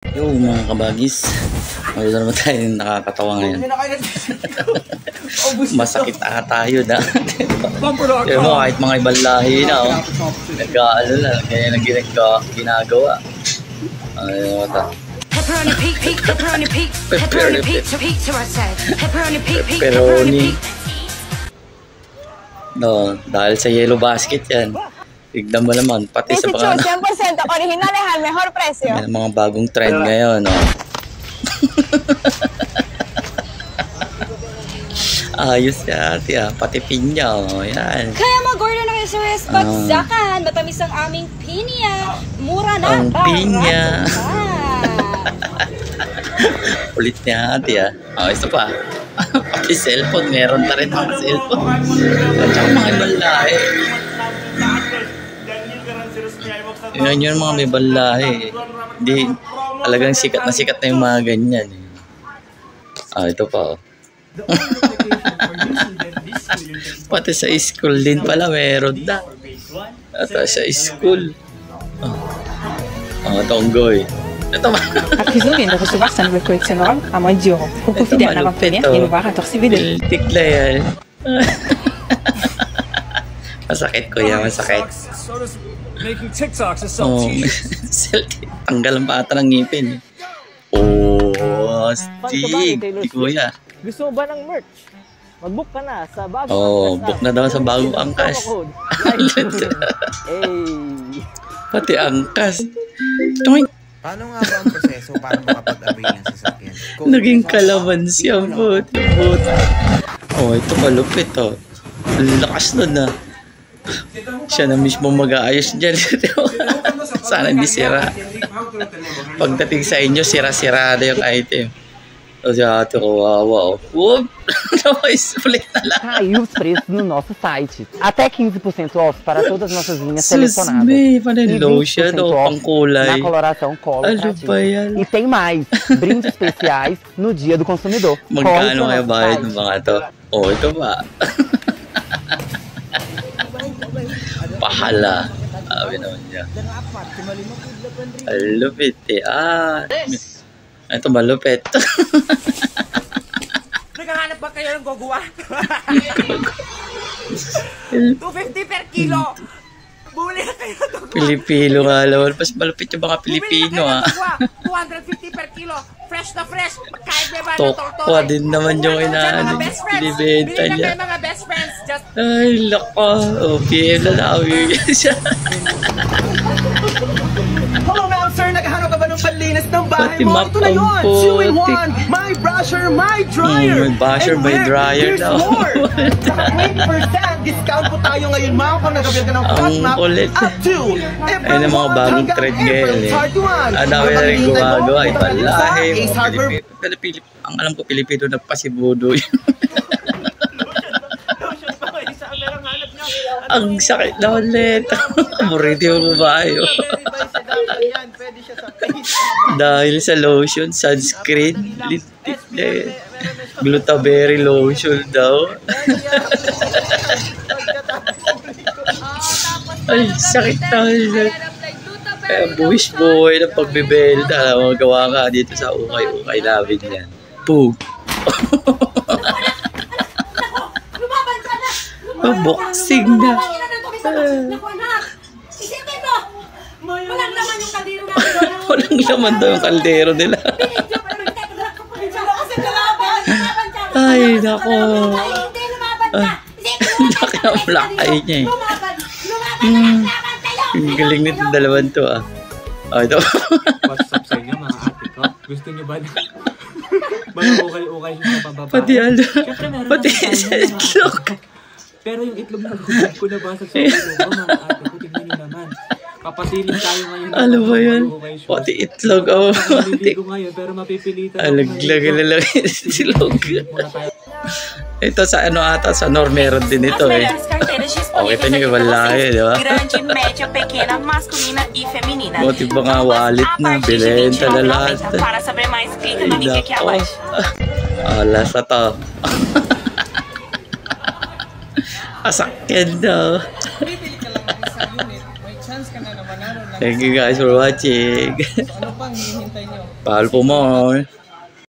Yo mga kabagis, wala naman tayo nakakatawa ngayon. Masakit tayo na. Kaya mo kahit mga ibang lahi na, nag-aalo na, kaya nang ginagawa. Ano ito? Pepperoni. No, dahil sa yellow basket yan. Tignan mo naman, pati sa mga 100% original al mejor precio. Yan ang mga bagong trend ngayon, no? Ayos ya, ate, pati pinya, oh, yan. Kaya mga Gordon ng SOS, bagsakan, matamis ang aming pinya, mura na, ang pinya. Ulit niya, ate, Oh, isa pa. Pati cellphone, meron na rin mga cellphone. At saka mga ibang lahi. Yun yung mga may balahe. Hindi, talagang sikat na yung mga ganyan. Ito pa, pati sa school din pala meron na. At sa school. Tonggoy. Ito ba? Accusons vient de recevoir sa nouvelle collection Laurent à moins de 10 €. Pour profiter de l'avant-première, viens nous voir à Torcy Vidéo. Tikla yan. Masakit kuya, masakit. Making TikToks to sell t-shirts. Tanggal ang pata ng ngipin. Oh, Stig. Kuya. Gusto mo ba ng merch? Mag-book ka na sa bagong book na daw sa bagong angkas. Pati angkas. Paano nga ba ang proseso para makapag-avail ng sasakyan? Naging kalamansi ang buti. Ito malupit, Ang lakas nun, Siya na mismo mag-aayos dyan. Sana hindi sira. Pagdating sa inyo, sira-sirada yung item. Si ate ko, wawa, Whoop! Ulit na lang. Caiu os preços no nosso site. Até 15% off para todas as nossas linhas selecionadas. Susme, lotion o pangkulay. Na coloração Color Creative. E tem mais, brindes especiais no Dia do Consumidor. Magkano kaya bayad ng mga to? Ito ba? Pahala. Sabi naman niya. Malupit ito malupit. Naghahanap ba kayo ng goguwa? 250 per kilo. Bumili na kayo ng goguwa. Pilipino nga naman. Mas malupit yung mga Pilipino, 250 per kilo. Fresh na fresh. Kahit may ba na Tokwa din naman yung inaano. Binibenta niya. Bili na kayo mga best friends. Ay, lako. PM na namin siya. Hello ma'am, sir. Naghahanap ka ba ng panlinis ng bahay Pati mo? Ito na yun. 2-in-1. My brusher, my dryer. My brusher, my dryer daw. Saka 20% discount po tayo ngayon, ma'am. Kung nagkabil ka ng fast map, up to ayun ang mga bagong trend ngayon, Ang dami na rin gumagawa. Ibalahe, mga Pilipino. Ang alam ko, Pilipino nagpasibudo yun. Ang sakit na ulit. Buriti mo babayo. Dahil sa lotion, sunscreen, glutaberry lotion daw. Ay, sakit na ulit. Kaya buwis boy ng pagbibelda. Magawa ka dito sa ukay-ukay namin yan. Poo. Boxing na. Walang laman yung kaldero natin. Walang laman daw yung kaldero nila. Ay, nako. Laki ang lakay niya Ang galing nito dalawan to ito. What's up sa inyo mga ate ko? Gusto nyo ba na? Ukay-ukay siya sa pababa? Pati sa itlog. Pero yung itlog na gulog ko nabasag sa ulo ko, mga ate ko, tignan nyo naman. Papasilin tayo ngayon. Ano ba yan? Pati itlog. Maliligo ngayon, pero mapipilitan. Alaglag na lang yung itlog. Ito sa ata, sa Nor meron din ito kita nyo yung walahe, di ba? Grande, média, pequena, masculina e feminina. Buti ba nga wallet na, bilenta na lahat. Para saber mais, clica no link aqui abaixo. Lasa to. Asakyan daw. Bibili ka lang ng isang unit, may chance ka na manalo ng Thank you guys for watching. Ano pang hinihintay nyo? Follow for more.